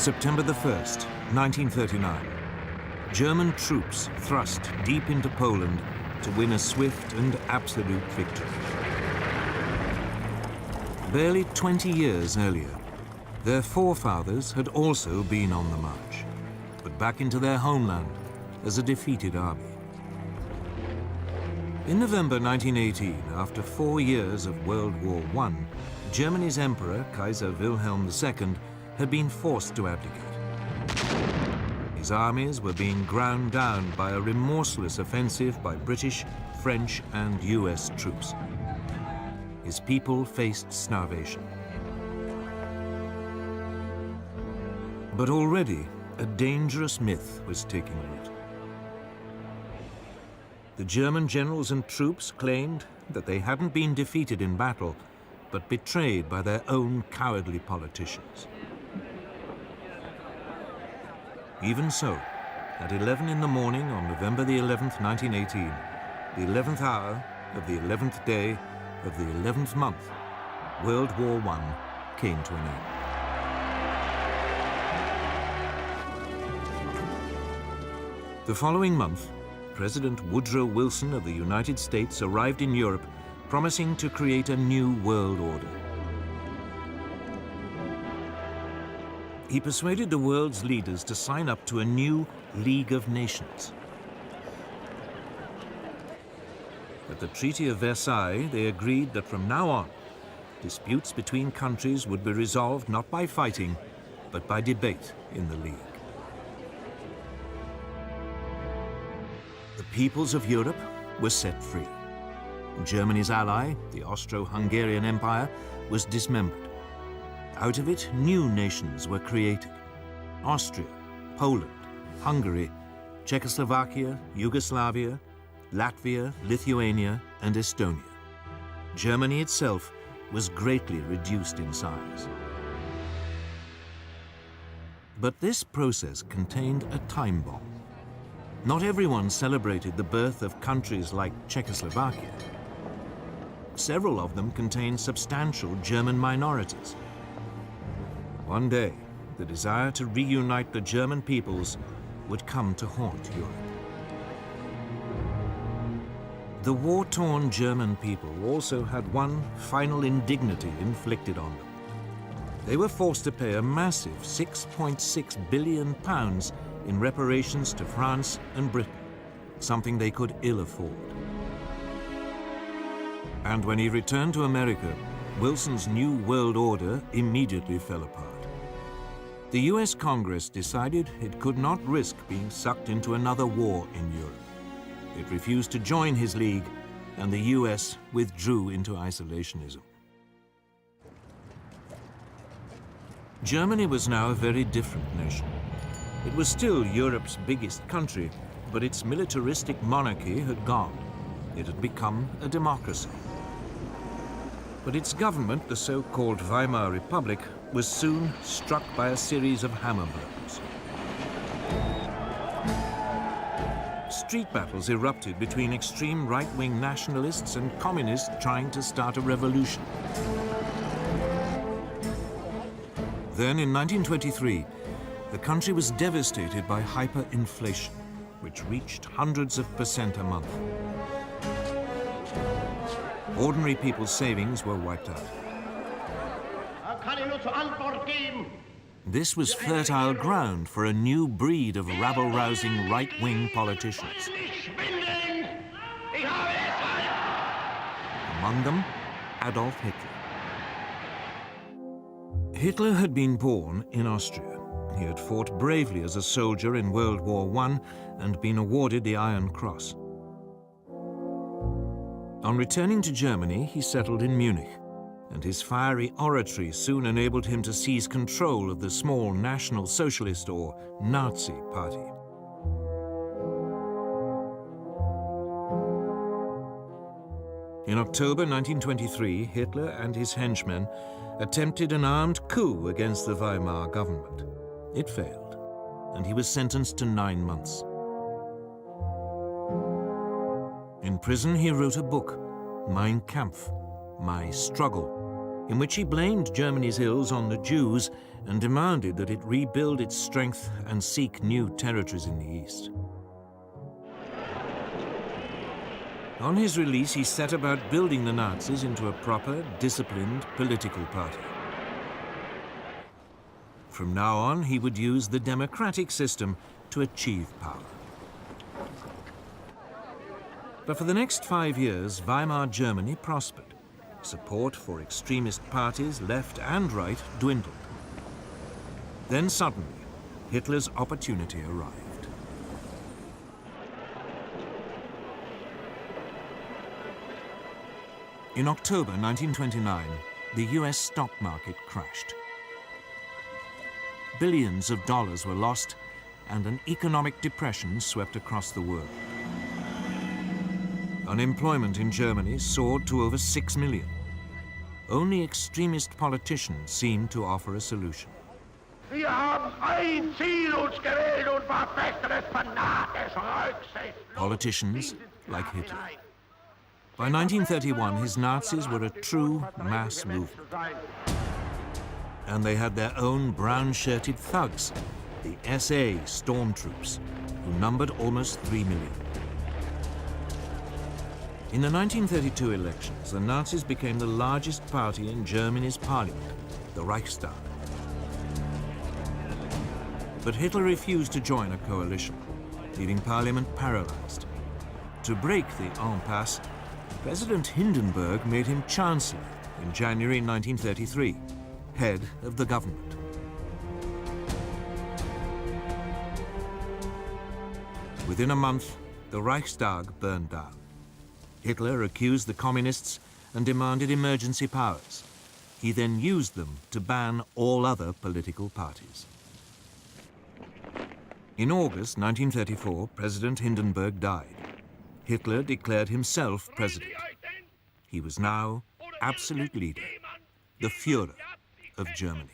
September the 1st, 1939. German troops thrust deep into Poland to win a swift and absolute victory. Barely 20 years earlier, their forefathers had also been on the march, but back into their homeland as a defeated army. In November 1918, after 4 years of World War I, Germany's Emperor, Kaiser Wilhelm II, had been forced to abdicate. His armies were being ground down by a remorseless offensive by British, French, and US troops. His people faced starvation. But already, a dangerous myth was taking root. The German generals and troops claimed that they hadn't been defeated in battle, but betrayed by their own cowardly politicians. Even so, at 11 in the morning on November the 11th, 1918, the 11th hour of the 11th day of the 11th month, World War I came to an end. The following month, President Woodrow Wilson of the United States arrived in Europe, promising to create a new world order. He persuaded the world's leaders to sign up to a new League of Nations. At the Treaty of Versailles, they agreed that from now on, disputes between countries would be resolved not by fighting, but by debate in the League. The peoples of Europe were set free. Germany's ally, the Austro-Hungarian Empire, was dismembered. Out of it, new nations were created: Austria, Poland, Hungary, Czechoslovakia, Yugoslavia, Latvia, Lithuania, and Estonia. Germany itself was greatly reduced in size. But this process contained a time bomb. Not everyone celebrated the birth of countries like Czechoslovakia. Several of them contained substantial German minorities. One day, the desire to reunite the German peoples would come to haunt Europe. The war-torn German people also had one final indignity inflicted on them. They were forced to pay a massive £6.6 billion in reparations to France and Britain, something they could ill afford. And when he returned to America, Wilson's new world order immediately fell apart. The US Congress decided it could not risk being sucked into another war in Europe. It refused to join his league, and the US withdrew into isolationism. Germany was now a very different nation. It was still Europe's biggest country, but its militaristic monarchy had gone. It had become a democracy. But its government, the so-called Weimar Republic, was soon struck by a series of hammer blows. Street battles erupted between extreme right-wing nationalists and communists trying to start a revolution. Then, in 1923, the country was devastated by hyperinflation, which reached hundreds of % a month. Ordinary people's savings were wiped out. This was fertile ground for a new breed of rabble-rousing right-wing politicians. Among them, Adolf Hitler. Hitler had been born in Austria. He had fought bravely as a soldier in World War I and been awarded the Iron Cross. On returning to Germany, he settled in Munich, and his fiery oratory soon enabled him to seize control of the small National Socialist or Nazi Party. In October 1923, Hitler and his henchmen attempted an armed coup against the Weimar government. It failed, and he was sentenced to 9 months. In prison, he wrote a book, Mein Kampf, My Struggle, in which he blamed Germany's ills on the Jews and demanded that it rebuild its strength and seek new territories in the East. On his release, he set about building the Nazis into a proper, disciplined political party. From now on, he would use the democratic system to achieve power. But for the next 5 years, Weimar Germany prospered. Support for extremist parties, left and right, dwindled. Then suddenly, Hitler's opportunity arrived. In October 1929, the US stock market crashed. Billions of dollars were lost, and an economic depression swept across the world. Unemployment in Germany soared to over 6 million. Only extremist politicians seemed to offer a solution. Wir haben ein Ziel uns gewählt und verfechten es fanatisch rücksichtlos. Politicians like Hitler. By 1931, his Nazis were a true mass movement. And they had their own brown-shirted thugs, the SA stormtroops, who numbered almost 3 million. In the 1932 elections, the Nazis became the largest party in Germany's parliament, the Reichstag. But Hitler refused to join a coalition, leaving parliament paralyzed. To break the impasse, President Hindenburg made him chancellor in January 1933, head of the government. Within a month, the Reichstag burned down. Hitler accused the communists and demanded emergency powers. He then used them to ban all other political parties. In August 1934, President Hindenburg died. Hitler declared himself president. He was now absolute leader, the Führer of Germany.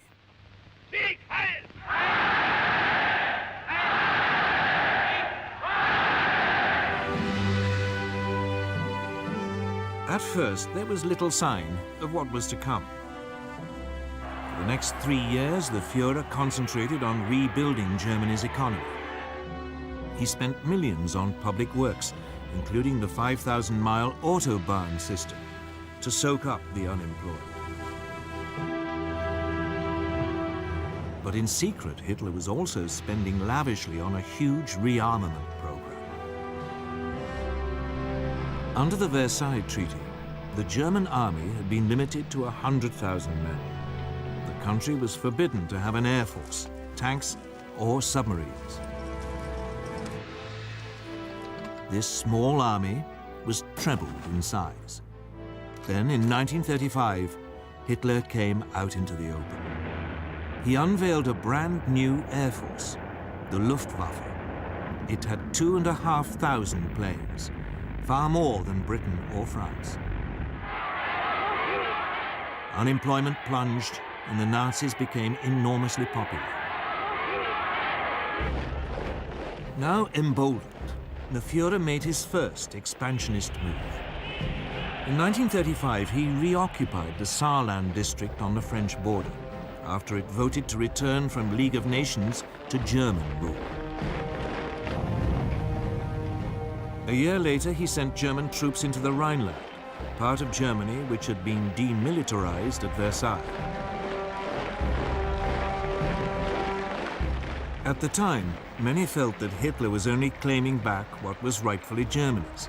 At first, there was little sign of what was to come. For the next 3 years, the Führer concentrated on rebuilding Germany's economy. He spent millions on public works, including the 5,000-mile Autobahn system, to soak up the unemployed. But in secret, Hitler was also spending lavishly on a huge rearmament program. Under the Versailles Treaty, the German army had been limited to 100,000 men. The country was forbidden to have an air force, tanks, or submarines. This small army was trebled in size. Then, in 1935, Hitler came out into the open. He unveiled a brand new air force, the Luftwaffe. It had 2,500 planes, far more than Britain or France. Unemployment plunged, and the Nazis became enormously popular. Now emboldened, the Führer made his first expansionist move. In 1935, he reoccupied the Saarland district on the French border, after it voted to return from League of Nations to German rule. A year later, he sent German troops into the Rhineland, part of Germany which had been demilitarized at Versailles. At the time, many felt that Hitler was only claiming back what was rightfully Germany's.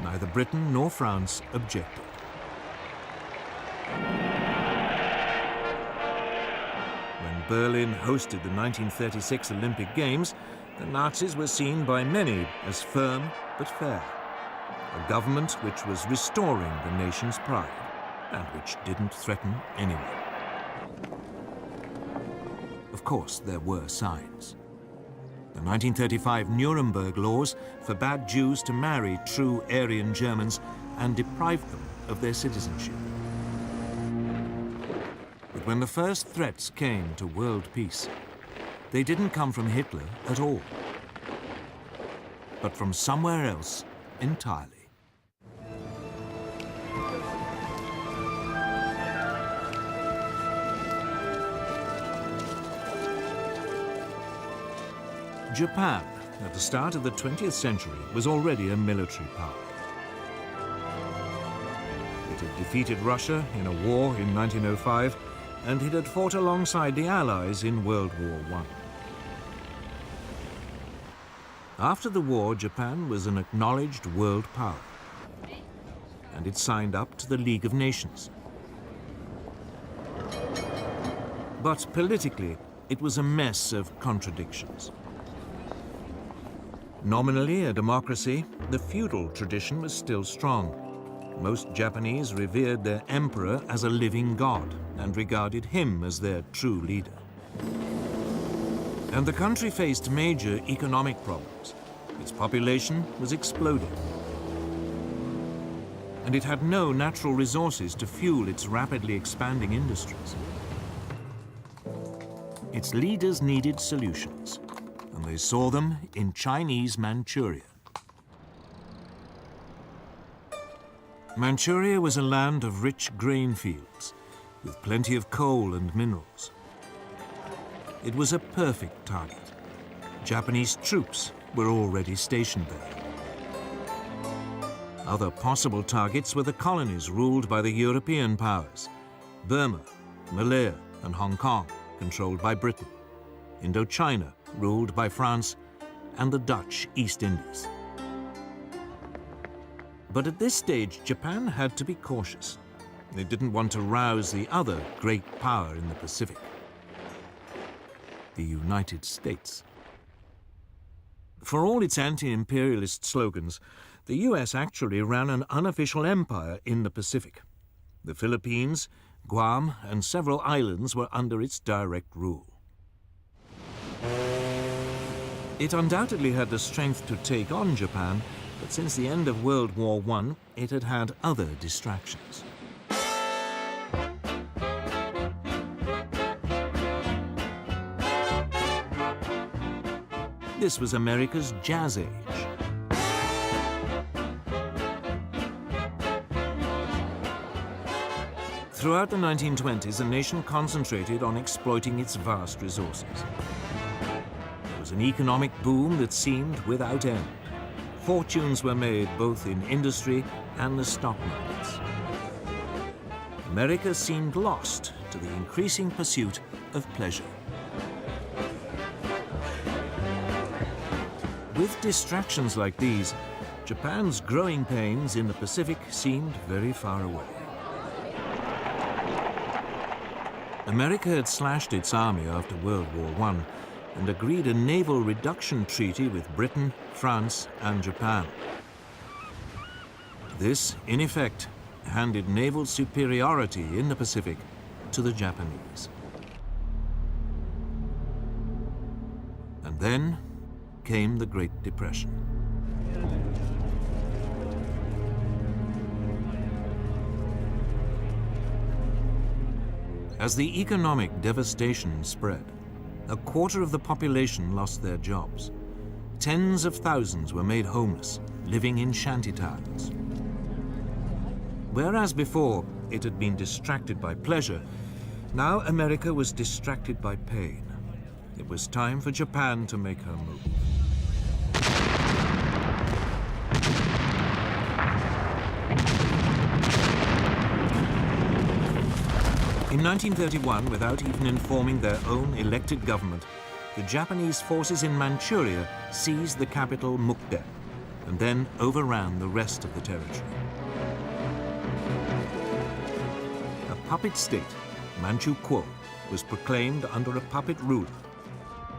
Neither Britain nor France objected. When Berlin hosted the 1936 Olympic Games, the Nazis were seen by many as firm but fair. A government which was restoring the nation's pride and which didn't threaten anyone. Of course, there were signs. The 1935 Nuremberg laws forbade Jews to marry true Aryan Germans and deprived them of their citizenship. But when the first threats came to world peace, they didn't come from Hitler at all, but from somewhere else entirely. Japan, at the start of the 20th century, was already a military power. It had defeated Russia in a war in 1905, and it had fought alongside the Allies in World War I. After the war, Japan was an acknowledged world power, and it signed up to the League of Nations. But politically, it was a mess of contradictions. Nominally a democracy, the feudal tradition was still strong. Most Japanese revered their emperor as a living god and regarded him as their true leader. And the country faced major economic problems. Its population was exploding. And it had no natural resources to fuel its rapidly expanding industries. Its leaders needed solutions, and they saw them in Chinese Manchuria. Manchuria was a land of rich grain fields, with plenty of coal and minerals. It was a perfect target. Japanese troops were already stationed there. Other possible targets were the colonies ruled by the European powers: Burma, Malaya, and Hong Kong, controlled by Britain, Indochina, ruled by France, and the Dutch East Indies. But at this stage, Japan had to be cautious. They didn't want to rouse the other great power in the Pacific, the United States. For all its anti-imperialist slogans, the US actually ran an unofficial empire in the Pacific. The Philippines, Guam, and several islands were under its direct rule. It undoubtedly had the strength to take on Japan, but since the end of World War I, it had had other distractions. This was America's Jazz Age. Throughout the 1920s, the nation concentrated on exploiting its vast resources. There was an economic boom that seemed without end. Fortunes were made both in industry and the stock markets. America seemed lost to the increasing pursuit of pleasure. With distractions like these, Japan's growing pains in the Pacific seemed very far away. America had slashed its army after World War I and agreed a naval reduction treaty with Britain, France, and Japan. This, in effect, handed naval superiority in the Pacific to the Japanese. And then came the Great Depression. As the economic devastation spread, a quarter of the population lost their jobs. Tens of thousands were made homeless, living in shantytowns. Whereas before it had been distracted by pleasure, now America was distracted by pain. It was time for Japan to make her move. In 1931, without even informing their own elected government, the Japanese forces in Manchuria seized the capital Mukden and then overran the rest of the territory. A puppet state, Manchukuo, was proclaimed under a puppet ruler.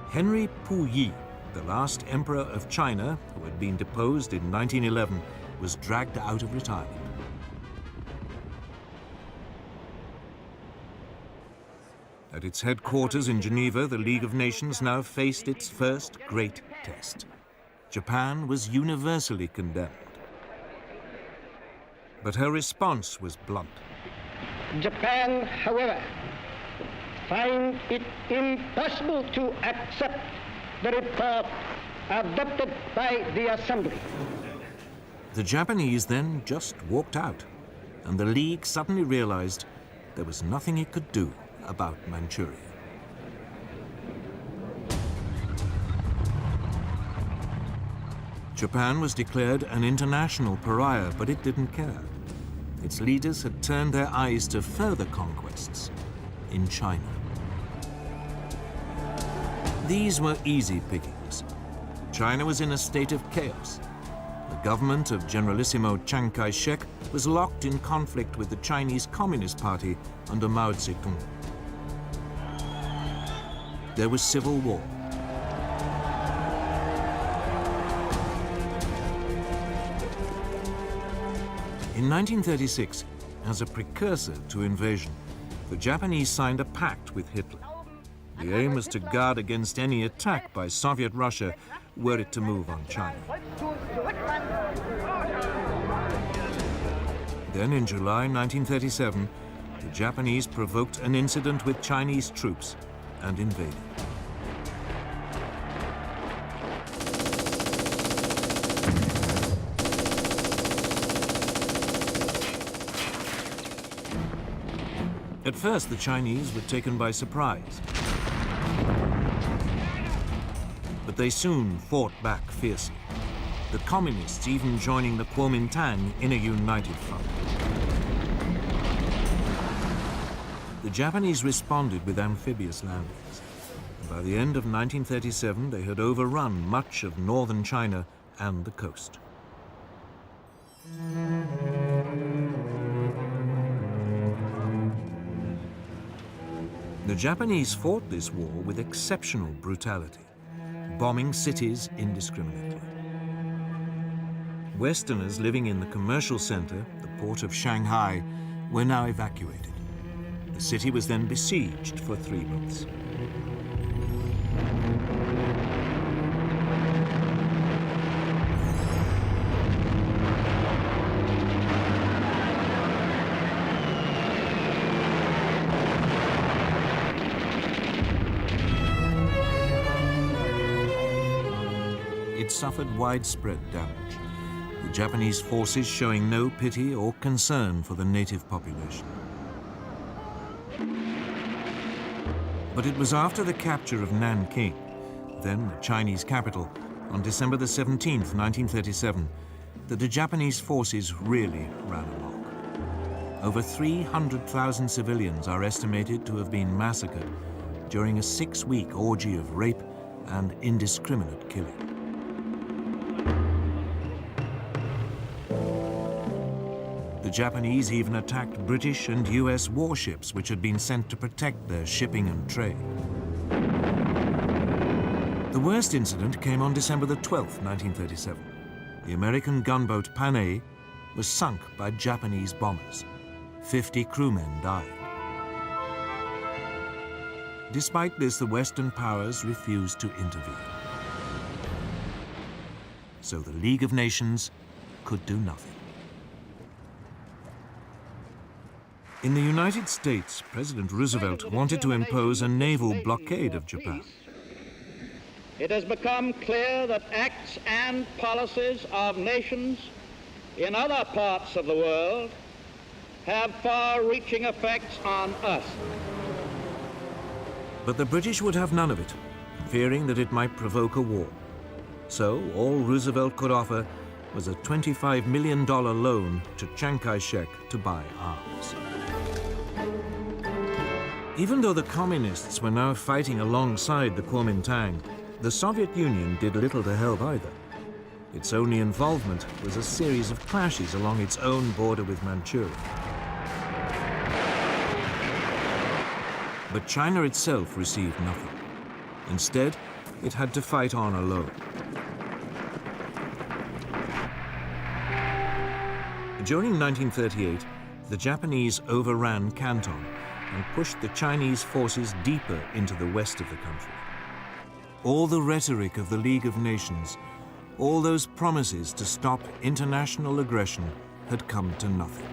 Henry Puyi, the last emperor of China, who had been deposed in 1911, was dragged out of retirement. At its headquarters in Geneva, the League of Nations now faced its first great test. Japan was universally condemned. But her response was blunt. Japan, however, finds it impossible to accept the report adopted by the Assembly. The Japanese then just walked out, and the League suddenly realized there was nothing it could do about Manchuria. Japan was declared an international pariah, but it didn't care. Its leaders had turned their eyes to further conquests in China. These were easy pickings. China was in a state of chaos. The government of Generalissimo Chiang Kai-shek was locked in conflict with the Chinese Communist Party under Mao Zedong. There was civil war. In 1936, as a precursor to invasion, the Japanese signed a pact with Hitler. The aim was to guard against any attack by Soviet Russia were it to move on China. Then in July 1937, the Japanese provoked an incident with Chinese troops and invaded. At first, the Chinese were taken by surprise. But they soon fought back fiercely, the communists even joining the Kuomintang in a united front. The Japanese responded with amphibious landings. And by the end of 1937, they had overrun much of northern China and the coast. The Japanese fought this war with exceptional brutality, bombing cities indiscriminately. Westerners living in the commercial center, the port of Shanghai, were now evacuated. The city was then besieged for 3 months. It suffered widespread damage, the Japanese forces showing no pity or concern for the native population. But it was after the capture of Nanking, then the Chinese capital, on December the 17th, 1937, that the Japanese forces really ran amok. Over 300,000 civilians are estimated to have been massacred during a 6-week orgy of rape and indiscriminate killing. The Japanese even attacked British and US warships which had been sent to protect their shipping and trade. The worst incident came on December the 12th, 1937. The American gunboat Panay was sunk by Japanese bombers. 50 crewmen died. Despite this, the Western powers refused to intervene. So the League of Nations could do nothing. In the United States, President Roosevelt wanted to impose a naval blockade of Japan. It has become clear that acts and policies of nations in other parts of the world have far-reaching effects on us. But the British would have none of it, fearing that it might provoke a war. So all Roosevelt could offer was a $25 million loan to Chiang Kai-shek to buy arms. Even though the communists were now fighting alongside the Kuomintang, the Soviet Union did little to help either. Its only involvement was a series of clashes along its own border with Manchuria. But China itself received nothing. Instead, it had to fight on alone. During 1938, the Japanese overran Canton and pushed the Chinese forces deeper into the west of the country. All the rhetoric of the League of Nations, all those promises to stop international aggression had come to nothing.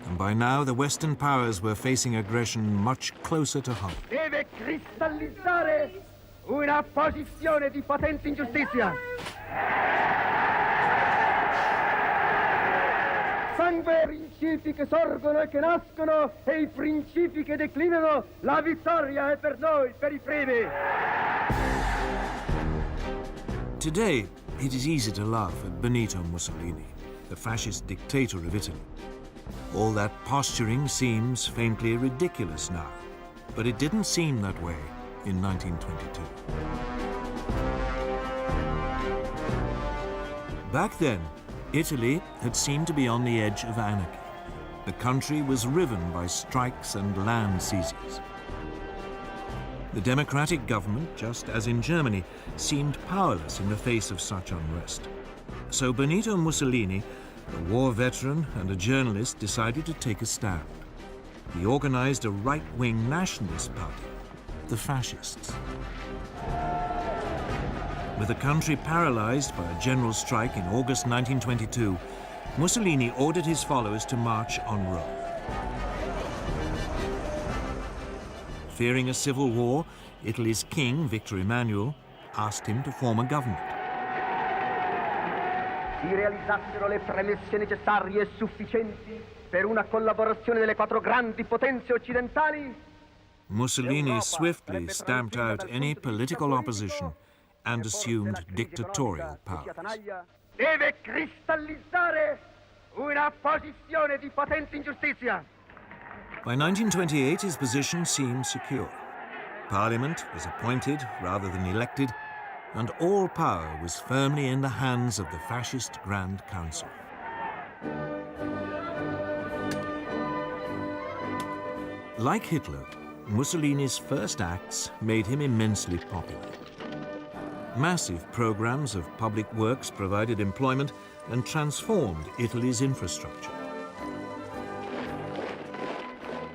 And by now, the Western powers were facing aggression much closer to home. Deve cristallizzare una posizione di potente ingiustizia. Sangue, principi che sorgono e che nascono, e i principi che declinano, la vittoria è per noi, per i primi. Today, It is easy to laugh at Benito Mussolini, the fascist dictator of Italy. All that posturing seems faintly ridiculous now, but it didn't seem that way in 1922. Back then, Italy had seemed to be on the edge of anarchy. The country was riven by strikes and land seizures. The democratic government, just as in Germany, seemed powerless in the face of such unrest. So Benito Mussolini, a war veteran and a journalist, decided to take a stand. He organized a right-wing nationalist party, the Fascists. With the country paralyzed by a general strike in August 1922, Mussolini ordered his followers to march on Rome. Fearing a civil war, Italy's king, Victor Emmanuel, asked him to form a government. Si realizzassero le premesse necessarie e sufficienti per una collaborazione delle quattro grandi potenze occidentali, Mussolini swiftly stamped out any political opposition and assumed dictatorial powers. deve cristallizzare una posizione di potente ingiustizia. By 1928, his position seemed secure. Parliament was appointed rather than elected, and all power was firmly in the hands of the fascist Grand Council. Like Hitler, Mussolini's first acts made him immensely popular. Massive programs of public works provided employment and transformed Italy's infrastructure.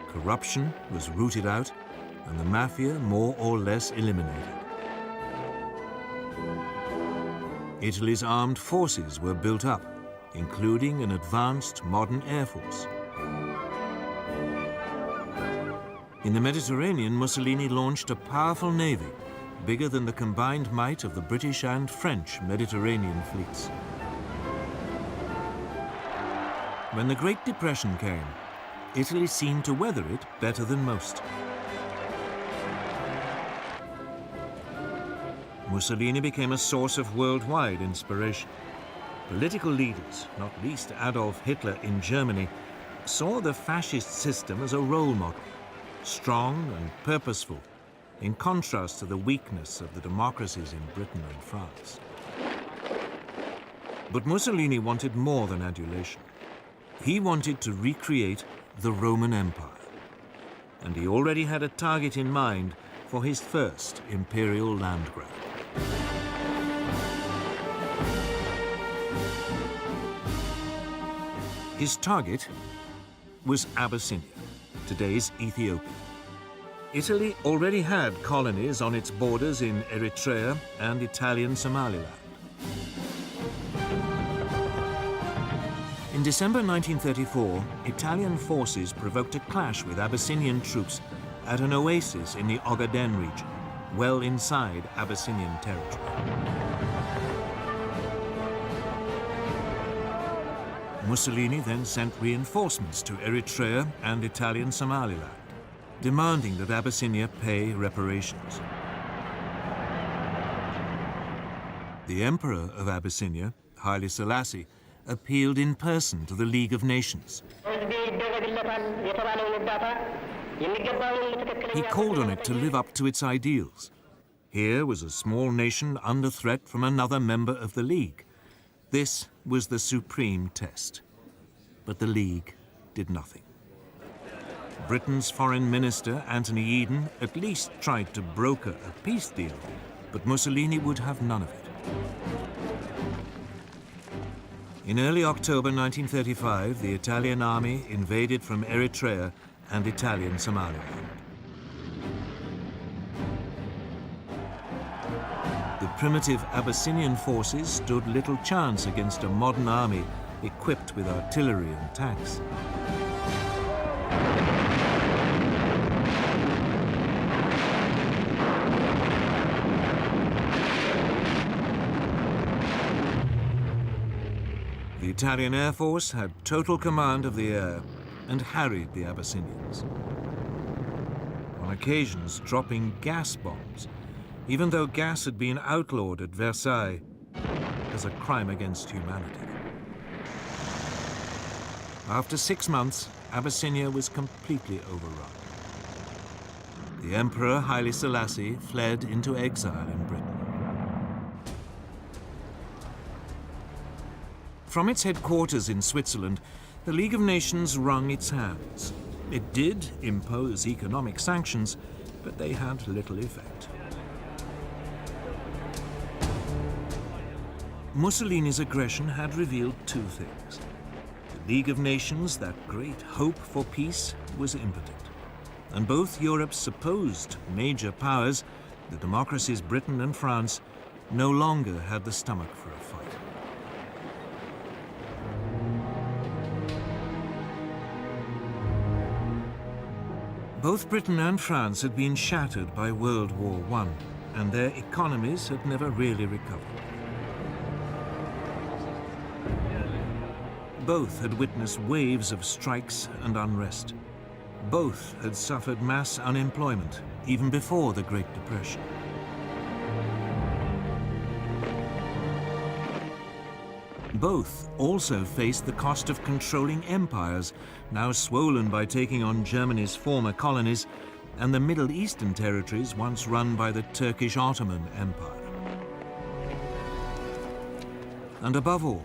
Corruption was rooted out and the mafia more or less eliminated. Italy's armed forces were built up, including an advanced modern air force. In the Mediterranean, Mussolini launched a powerful navy, bigger than the combined might of the British and French Mediterranean fleets. When the Great Depression came, Italy seemed to weather it better than most. Mussolini became a source of worldwide inspiration. Political leaders, not least Adolf Hitler in Germany, saw the fascist system as a role model, strong and purposeful, in contrast to the weakness of the democracies in Britain and France. But Mussolini wanted more than adulation. He wanted to recreate the Roman Empire, and he already had a target in mind for his first imperial land grab. His target was Abyssinia, today's Ethiopia. Italy already had colonies on its borders in Eritrea and Italian Somaliland. In December 1934, Italian forces provoked a clash with Abyssinian troops at an oasis in the Ogaden region, well inside Abyssinian territory. Mussolini then sent reinforcements to Eritrea and Italian Somaliland, demanding that Abyssinia pay reparations. The Emperor of Abyssinia, Haile Selassie, appealed in person to the League of Nations. He called on it to live up to its ideals. Here was a small nation under threat from another member of the League. This was the supreme test. But the League did nothing. Britain's Foreign Minister, Anthony Eden, at least tried to broker a peace deal, but Mussolini would have none of it. In early October 1935, the Italian army invaded from Eritrea and Italian Somaliland. The primitive Abyssinian forces stood little chance against a modern army equipped with artillery and tanks. The Italian Air Force had total command of the air and harried the Abyssinians, on occasions dropping gas bombs, even though gas had been outlawed at Versailles. as a crime against humanity. After 6 months, Abyssinia was completely overrun. The Emperor Haile Selassie fled into exile in Britain. From its headquarters in Switzerland, the League of Nations wrung its hands. It did impose economic sanctions, but they had little effect. Mussolini's aggression had revealed two things. The League of Nations, that great hope for peace, was impotent. And both Europe's supposed major powers, the democracies Britain and France, no longer had the stomach for a fight. Both Britain and France had been shattered by World War I, and their economies had never really recovered. Both had witnessed waves of strikes and unrest. Both had suffered mass unemployment, even before the Great Depression. Both also faced the cost of controlling empires, now swollen by taking on Germany's former colonies and the Middle Eastern territories once run by the Turkish Ottoman Empire. And above all,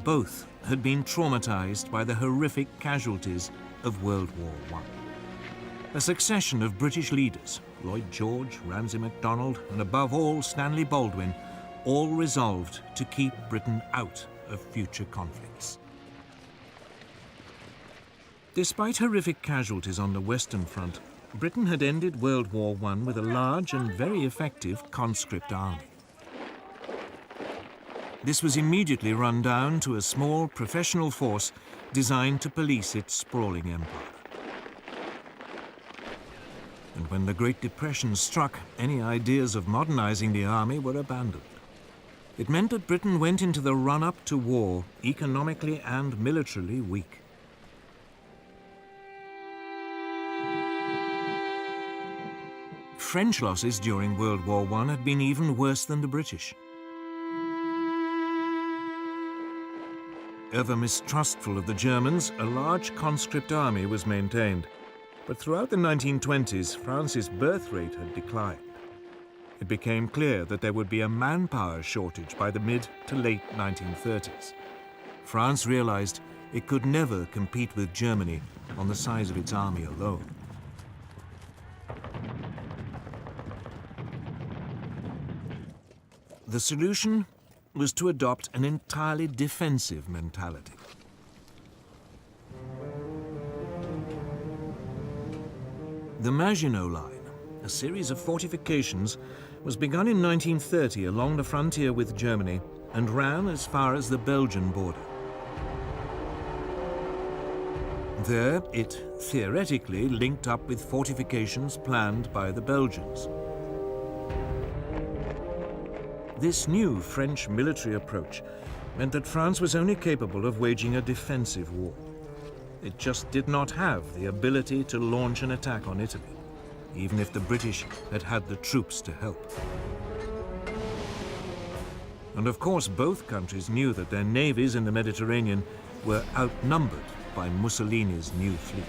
both had been traumatized by the horrific casualties of World War I. A succession of British leaders, Lloyd George, Ramsay MacDonald, and above all Stanley Baldwin, all resolved to keep Britain out of future conflicts. Despite horrific casualties on the Western Front, Britain had ended World War I with a large and very effective conscript army. This was immediately run down to a small professional force designed to police its sprawling empire. And when the Great Depression struck, any ideas of modernizing the army were abandoned. It meant that Britain went into the run-up to war economically and militarily weak. French losses during World War I had been even worse than the British. Ever mistrustful of the Germans, a large conscript army was maintained. But throughout the 1920s, France's birth rate had declined. It became clear that there would be a manpower shortage by the mid to late 1930s. France realized it could never compete with Germany on the size of its army alone. The solution was to adopt an entirely defensive mentality. The Maginot Line, a series of fortifications, was begun in 1930 along the frontier with Germany and ran as far as the Belgian border. There, it theoretically linked up with fortifications planned by the Belgians. This new French military approach meant that France was only capable of waging a defensive war. It just did not have the ability to launch an attack on Italy, even if the British had had the troops to help. And of course, both countries knew that their navies in the Mediterranean were outnumbered by Mussolini's new fleet.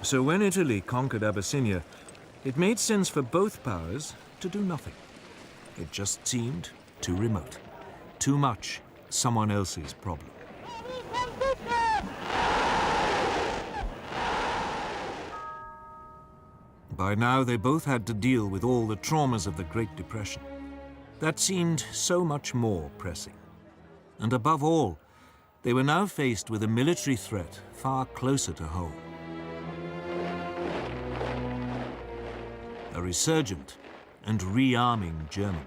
So when Italy conquered Abyssinia, it made sense for both powers to do nothing. It just seemed too remote, too much someone else's problem. By now, they both had to deal with all the traumas of the Great Depression. That seemed so much more pressing. And above all, they were now faced with a military threat far closer to home. A resurgent and rearming Germany.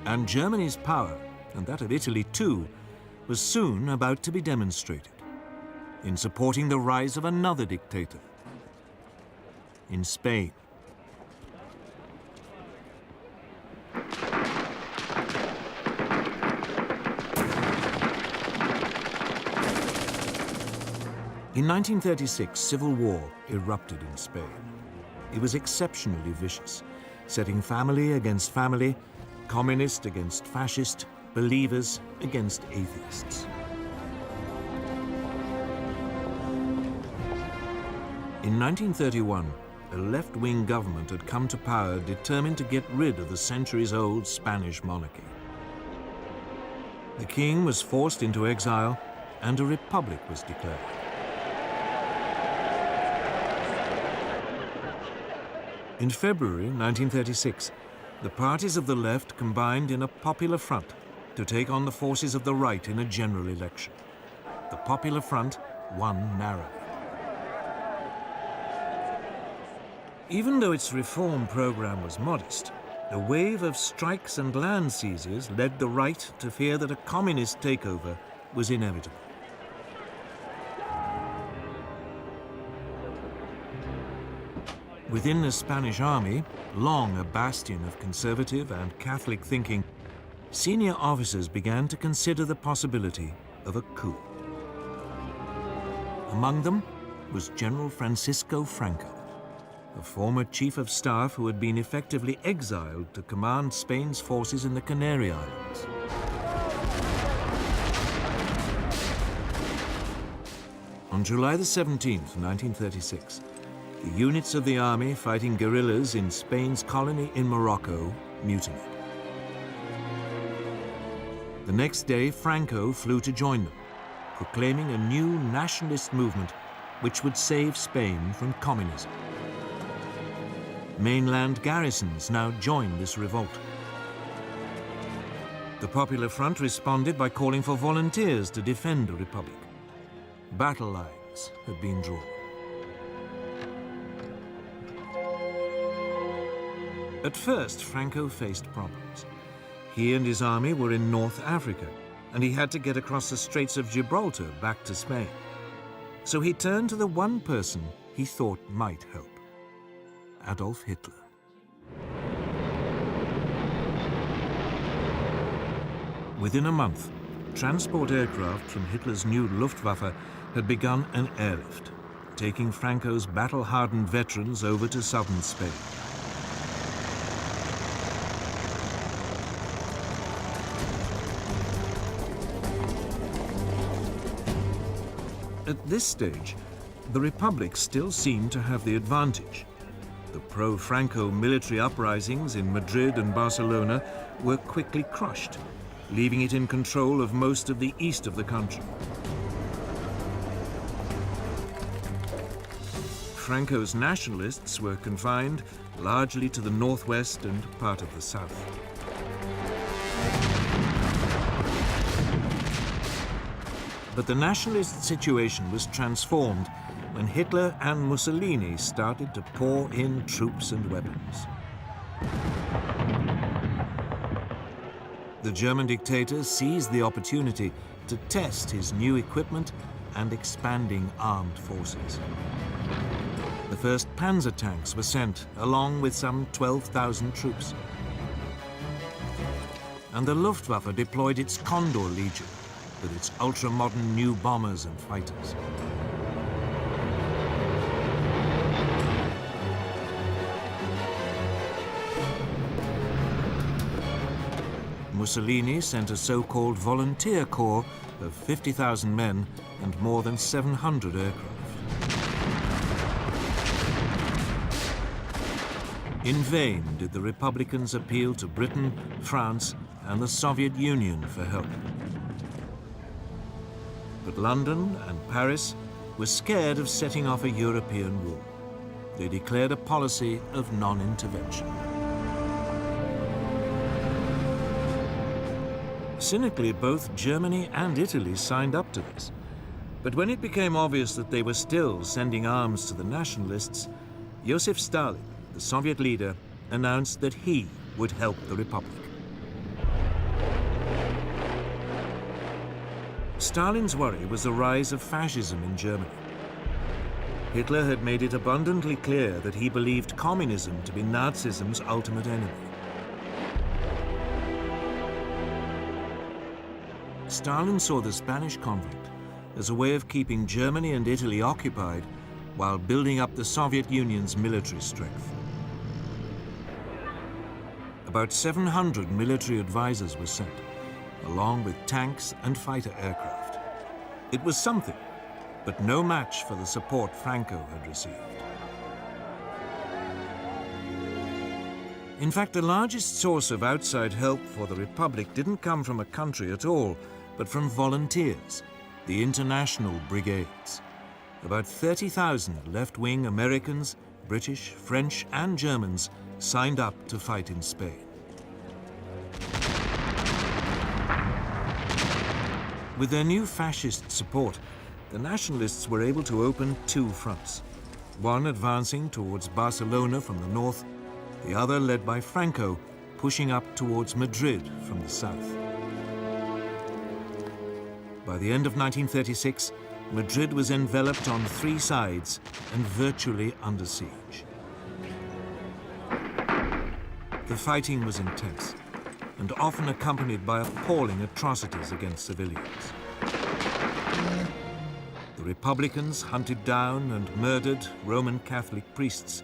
And Germany's power, and that of Italy too, was soon about to be demonstrated in supporting the rise of another dictator in Spain. In 1936, civil war erupted in Spain. It was exceptionally vicious, setting family against family, communist against fascist, believers against atheists. In 1931, a left-wing government had come to power determined to get rid of the centuries-old Spanish monarchy. The king was forced into exile and a republic was declared. In February 1936, the parties of the left combined in a popular front to take on the forces of the right in a general election. The Popular Front won narrowly. Even though its reform program was modest, a wave of strikes and land seizures led the right to fear that a communist takeover was inevitable. Within the Spanish army, long a bastion of conservative and Catholic thinking, senior officers began to consider the possibility of a coup. Among them was General Francisco Franco, a former chief of staff who had been effectively exiled to command Spain's forces in the Canary Islands. On July the 17th, 1936, the units of the army fighting guerrillas in Spain's colony in Morocco mutinied. The next day, Franco flew to join them, proclaiming a new nationalist movement which would save Spain from communism. Mainland garrisons now joined this revolt. The Popular Front responded by calling for volunteers to defend the Republic. Battle lines had been drawn. At first, Franco faced problems. He and his army were in North Africa, and he had to get across the Straits of Gibraltar back to Spain. So he turned to the one person he thought might help: Adolf Hitler. Within a month, transport aircraft from Hitler's new Luftwaffe had begun an airlift, taking Franco's battle-hardened veterans over to southern Spain. At this stage, the Republic still seemed to have the advantage. The pro-Franco military uprisings in Madrid and Barcelona were quickly crushed, leaving it in control of most of the east of the country. Franco's nationalists were confined largely to the northwest and part of the south. But the nationalist situation was transformed when Hitler and Mussolini started to pour in troops and weapons. The German dictator seized the opportunity to test his new equipment and expanding armed forces. The first panzer tanks were sent, along with some 12,000 troops. And the Luftwaffe deployed its Condor Legion, with its ultra-modern new bombers and fighters. Mussolini sent a so-called volunteer corps of 50,000 men and more than 700 aircraft. In vain did the Republicans appeal to Britain, France, and the Soviet Union for help. But London and Paris were scared of setting off a European war. They declared a policy of non-intervention. Cynically, both Germany and Italy signed up to this. But when it became obvious that they were still sending arms to the nationalists, Joseph Stalin, the Soviet leader, announced that he would help the Republic. Stalin's worry was the rise of fascism in Germany. Hitler had made it abundantly clear that he believed communism to be Nazism's ultimate enemy. Stalin saw the Spanish conflict as a way of keeping Germany and Italy occupied while building up the Soviet Union's military strength. About 700 military advisors were sent, along with tanks and fighter aircraft. It was something, but no match for the support Franco had received. In fact, the largest source of outside help for the Republic didn't come from a country at all, but from volunteers, the international brigades. About 30,000 left-wing Americans, British, French, and Germans signed up to fight in Spain. With their new fascist support, the nationalists were able to open two fronts, one advancing towards Barcelona from the north, the other led by Franco, pushing up towards Madrid from the south. By the end of 1936, Madrid was enveloped on three sides and virtually under siege. The fighting was intense and often accompanied by appalling atrocities against civilians. The Republicans hunted down and murdered Roman Catholic priests.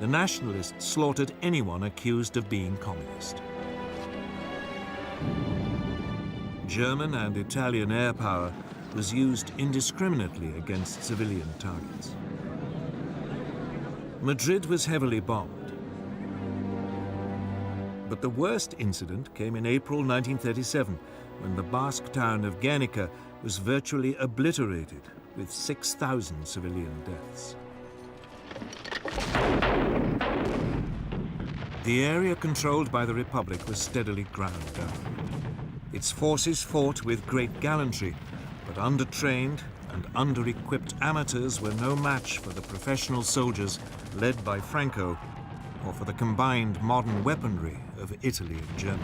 The nationalists slaughtered anyone accused of being communist. German and Italian air power was used indiscriminately against civilian targets. Madrid was heavily bombed. But the worst incident came in April 1937, when the Basque town of Guernica was virtually obliterated, with 6,000 civilian deaths. The area controlled by the Republic was steadily ground down. Its forces fought with great gallantry, but undertrained and under-equipped amateurs were no match for the professional soldiers led by Franco, or for the combined modern weaponry of Italy and Germany.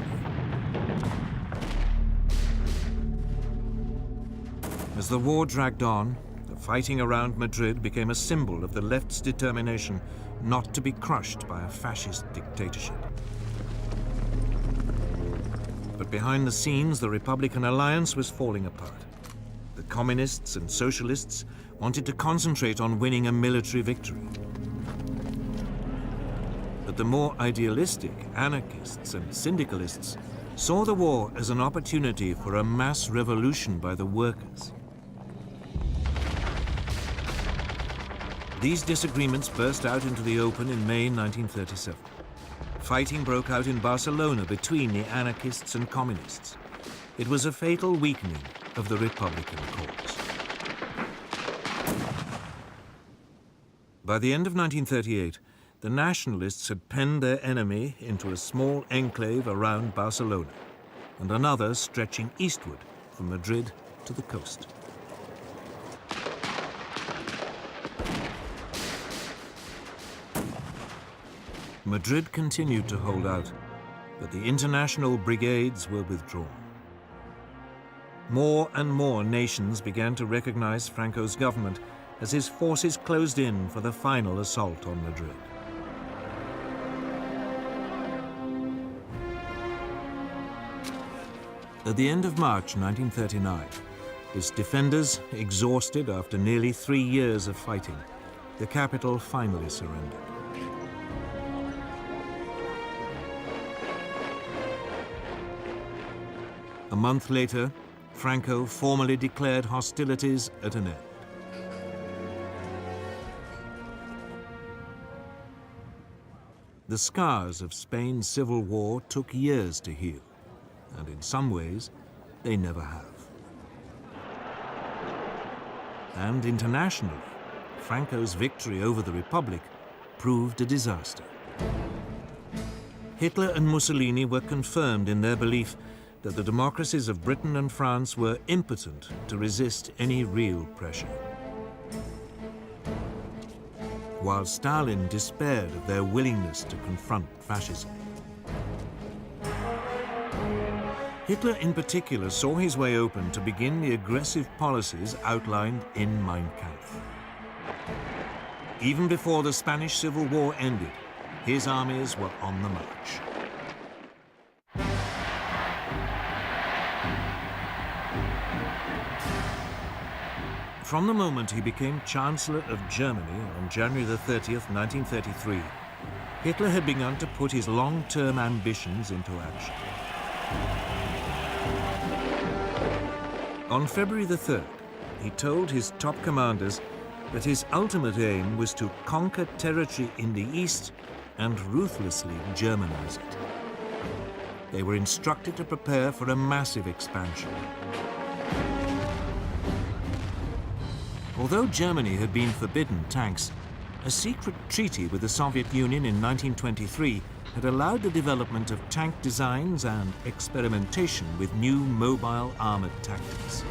As the war dragged on, the fighting around Madrid became a symbol of the left's determination not to be crushed by a fascist dictatorship. But behind the scenes, the Republican alliance was falling apart. The communists and socialists wanted to concentrate on winning a military victory. But the more idealistic anarchists and syndicalists saw the war as an opportunity for a mass revolution by the workers. These disagreements burst out into the open in May 1937. Fighting broke out in Barcelona between the anarchists and communists. It was a fatal weakening of the Republican cause. By the end of 1938, the nationalists had penned their enemy into a small enclave around Barcelona, and another stretching eastward from Madrid to the coast. Madrid continued to hold out, but the international brigades were withdrawn. More and more nations began to recognize Franco's government as his forces closed in for the final assault on Madrid. At the end of March 1939, its defenders, exhausted after nearly 3 years of fighting, the capital finally surrendered. A month later, Franco formally declared hostilities at an end. The scars of Spain's civil war took years to heal, and in some ways, they never have. And internationally, Franco's victory over the Republic proved a disaster. Hitler and Mussolini were confirmed in their belief that the democracies of Britain and France were impotent to resist any real pressure. While Stalin despaired of their willingness to confront fascism. Hitler in particular saw his way open to begin the aggressive policies outlined in Mein Kampf. Even before the Spanish Civil War ended, his armies were on the march. From the moment he became Chancellor of Germany on January the 30th, 1933, Hitler had begun to put his long-term ambitions into action. On February the 3rd, he told his top commanders that his ultimate aim was to conquer territory in the east and ruthlessly Germanize it. They were instructed to prepare for a massive expansion. Although Germany had been forbidden tanks, a secret treaty with the Soviet Union in 1923 had allowed the development of tank designs and experimentation with new mobile armored tactics.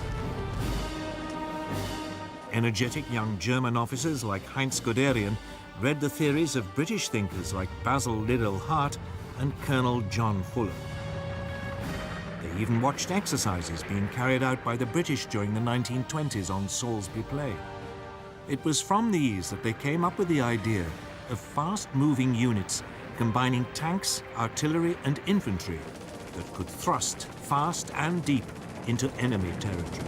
Energetic young German officers like Heinz Guderian read the theories of British thinkers like Basil Liddell Hart and Colonel John Fuller. They even watched exercises being carried out by the British during the 1920s on Salisbury Plain. It was from these that they came up with the idea of fast-moving units combining tanks, artillery and infantry that could thrust fast and deep into enemy territory.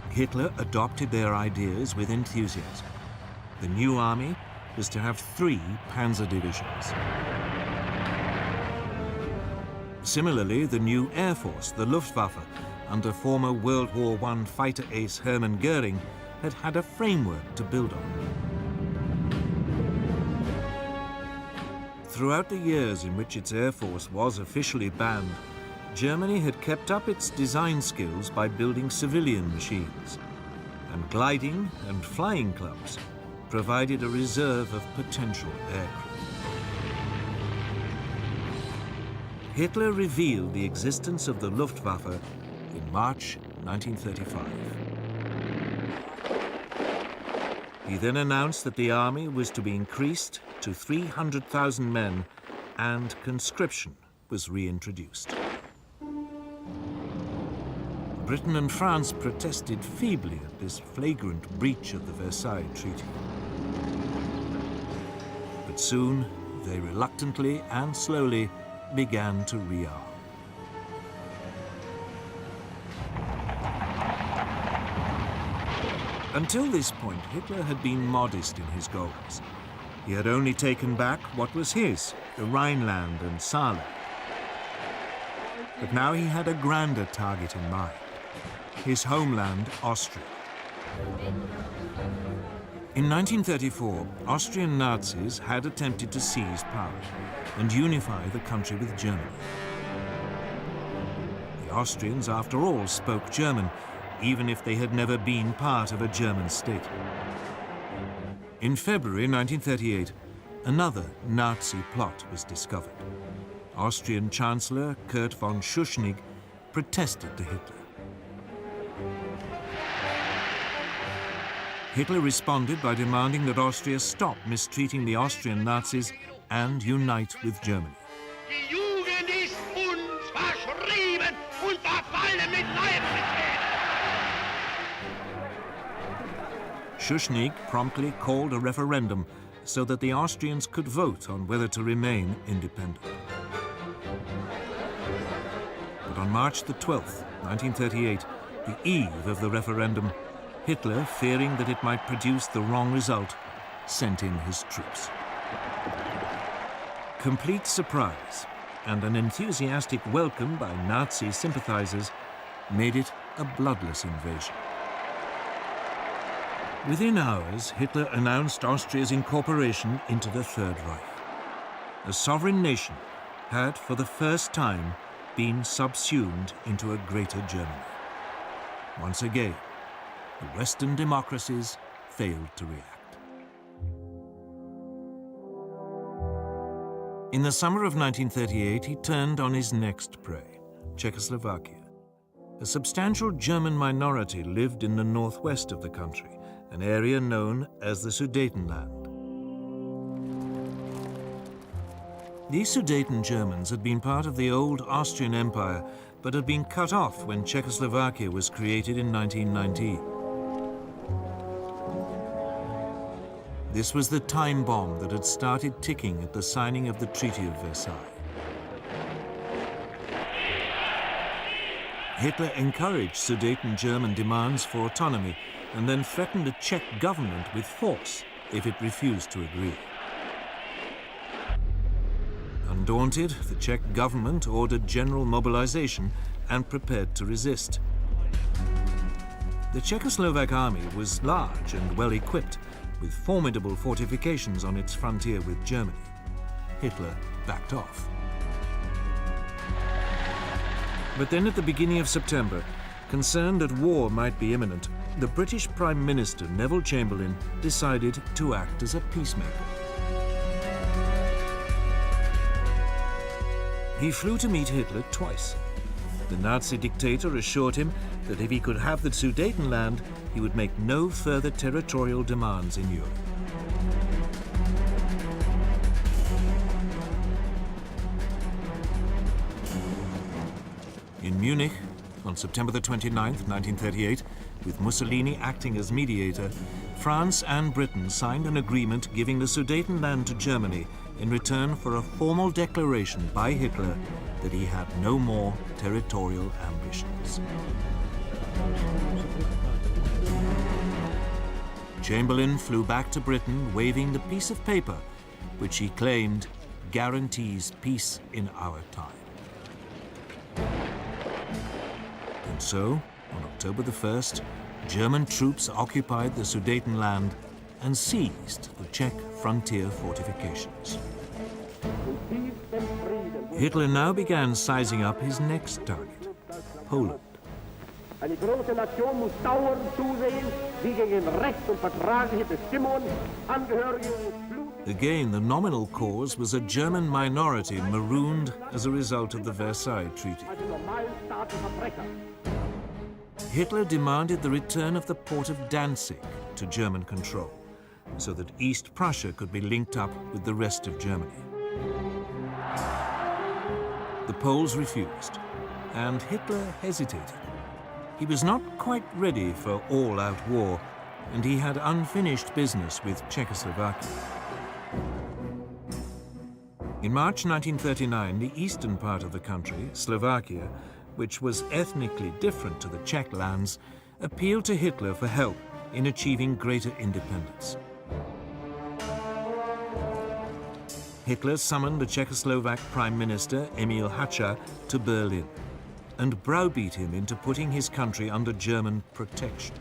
Hitler adopted their ideas with enthusiasm. The new army was to have 3 panzer divisions. Similarly, the new Air Force, the Luftwaffe, under former World War I fighter ace Hermann Goering, had had a framework to build on. Throughout the years in which its Air Force was officially banned, Germany had kept up its design skills by building civilian machines, and gliding and flying clubs provided a reserve of potential aircraft. Hitler revealed the existence of the Luftwaffe in March 1935. He then announced that the army was to be increased to 300,000 men and conscription was reintroduced. Britain and France protested feebly at this flagrant breach of the Versailles Treaty. But soon, they reluctantly and slowly began to rearm. Until this point, Hitler had been modest in his goals. He had only taken back what was his, the Rhineland and Saarland. But now he had a grander target in mind, his homeland, Austria. In 1934, Austrian Nazis had attempted to seize power and unify the country with Germany. The Austrians, after all, spoke German, even if they had never been part of a German state. In February 1938, another Nazi plot was discovered. Austrian Chancellor Kurt von Schuschnigg protested to Hitler. Hitler responded by demanding that Austria stop mistreating the Austrian Nazis and unite with Germany. Die Jugend ist uns verschrieben und verfallen mit Leibrecht. Schuschnigg promptly called a referendum so that the Austrians could vote on whether to remain independent. But on March the 12th, 1938, the eve of the referendum, Hitler, fearing that it might produce the wrong result, sent in his troops. Complete surprise and an enthusiastic welcome by Nazi sympathizers made it a bloodless invasion. Within hours, Hitler announced Austria's incorporation into the Third Reich. A sovereign nation had, for the first time, been subsumed into a greater Germany. Once again, the Western democracies failed to react. In the summer of 1938, he turned on his next prey, Czechoslovakia. A substantial German minority lived in the northwest of the country, an area known as the Sudetenland. These Sudeten Germans had been part of the old Austrian Empire, but had been cut off when Czechoslovakia was created in 1919. This was the time bomb that had started ticking at the signing of the Treaty of Versailles. Hitler encouraged Sudeten German demands for autonomy and then threatened the Czech government with force if it refused to agree. Undaunted, the Czech government ordered general mobilization and prepared to resist. The Czechoslovak army was large and well equipped, with formidable fortifications on its frontier with Germany. Hitler backed off. But then at the beginning of September, concerned that war might be imminent, the British Prime Minister Neville Chamberlain decided to act as a peacemaker. He flew to meet Hitler twice. The Nazi dictator assured him that if he could have the Sudetenland, he would make no further territorial demands in Europe. In Munich, on September the 29th, 1938, with Mussolini acting as mediator, France and Britain signed an agreement giving the Sudetenland to Germany in return for a formal declaration by Hitler that he had no more territorial ambitions. Chamberlain flew back to Britain waving the piece of paper which he claimed guarantees peace in our time. And so, on October the 1st, German troops occupied the Sudetenland and seized the Czech frontier fortifications. Hitler now began sizing up his next target, Poland. Eine große Nation muss dauernd zusehen, wie gegen Recht und vertragliche Bestimmungen Angehörige des Blutes. Again, the nominal cause was a German minority marooned as a result of the Versailles Treaty. Hitler demanded the return of the port of Danzig to German control, so that East Prussia could be linked up with the rest of Germany. The Poles refused, and Hitler hesitated. He was not quite ready for all-out war, and he had unfinished business with Czechoslovakia. In March 1939, the eastern part of the country, Slovakia, which was ethnically different to the Czech lands, appealed to Hitler for help in achieving greater independence. Hitler summoned the Czechoslovak Prime Minister Emil Hácha to Berlin and browbeat him into putting his country under German protection.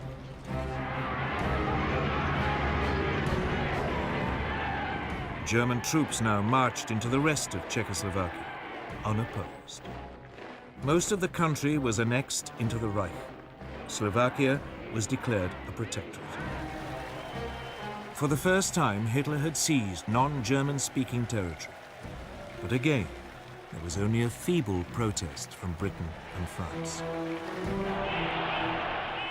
German troops now marched into the rest of Czechoslovakia, unopposed. Most of the country was annexed into the Reich. Slovakia was declared a protectorate. For the first time, Hitler had seized non-German-speaking territory. But again, there was only a feeble protest from Britain and France.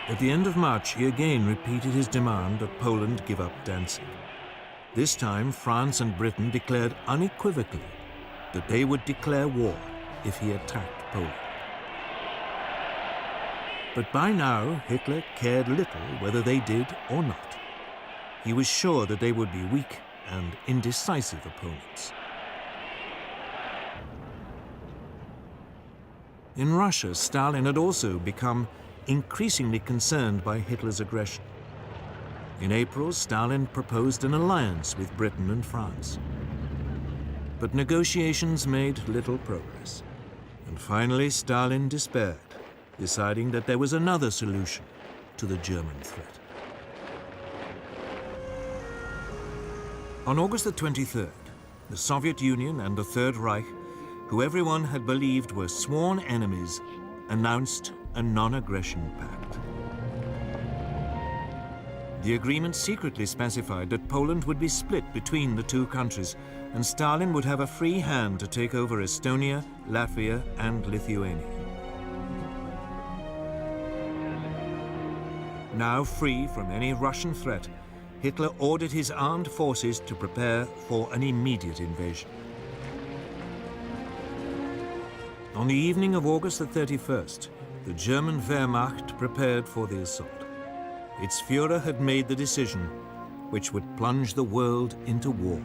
At the end of March, he again repeated his demand that Poland give up Danzig. This time, France and Britain declared unequivocally that they would declare war if he attacked Poland. But by now, Hitler cared little whether they did or not. He was sure that they would be weak and indecisive opponents. In Russia, Stalin had also become increasingly concerned by Hitler's aggression. In April, Stalin proposed an alliance with Britain and France. But negotiations made little progress. And finally, Stalin despaired, deciding that there was another solution to the German threat. On August the 23rd, the Soviet Union and the Third Reich, who everyone had believed were sworn enemies, announced a non-aggression pact. The agreement secretly specified that Poland would be split between the two countries, and Stalin would have a free hand to take over Estonia, Latvia, and Lithuania. Now free from any Russian threat, Hitler ordered his armed forces to prepare for an immediate invasion. On the evening of August the 31st, the German Wehrmacht prepared for the assault. Its Führer had made the decision which would plunge the world into war.